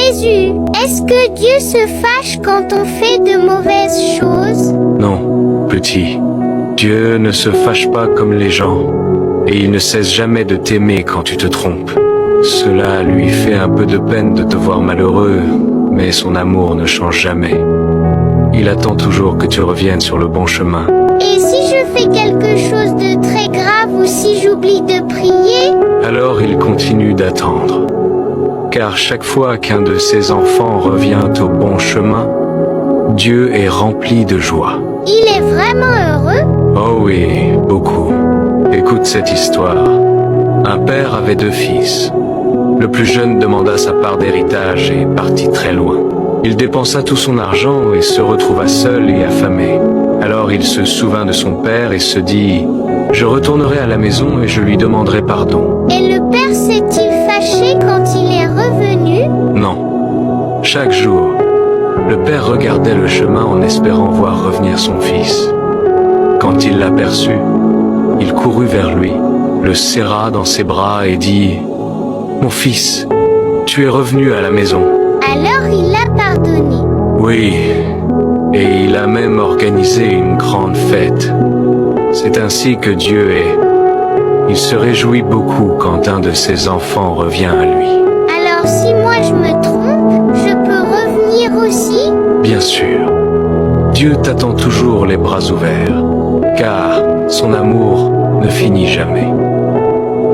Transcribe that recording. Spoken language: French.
Jésus, est-ce que Dieu se fâche quand on fait de mauvaises choses? Non, petit. Dieu ne se fâche pas comme les gens, et il ne cesse jamais de t'aimer quand tu te trompes. Cela lui fait un peu de peine de te voir malheureux, mais son amour ne change jamais. Il attend toujours que tu reviennes sur le bon chemin. Et si je fais quelque chose de très grave ou si j'oublie de prier? Alors il continue d'attendre. Car chaque fois qu'un de ses enfants revient au bon chemin, Dieu est rempli de joie. Il est vraiment heureux? Oh oui, beaucoup. Écoute cette histoire. Un père avait 2 fils. Le plus jeune demanda sa part d'héritage et partit très loin. Il dépensa tout son argent et se retrouva seul et affamé. Alors il se souvint de son père et se dit « Je retournerai à la maison et je lui demanderai pardon. » Et le père s'est-il fâché quand il est revenu? Non. Chaque jour, le père regardait le chemin en espérant voir revenir son fils. Quand il l'aperçut, il courut vers lui, le serra dans ses bras et dit « Mon fils, tu es revenu à la maison. » Alors il l'a pardonné. Oui, et il a même organisé une grande fête. C'est ainsi que Dieu est. Il se réjouit beaucoup quand un de ses enfants revient à lui. Alors si moi je me trompe, je peux revenir aussi? Bien sûr, Dieu t'attend toujours les bras ouverts, car son amour ne finit jamais.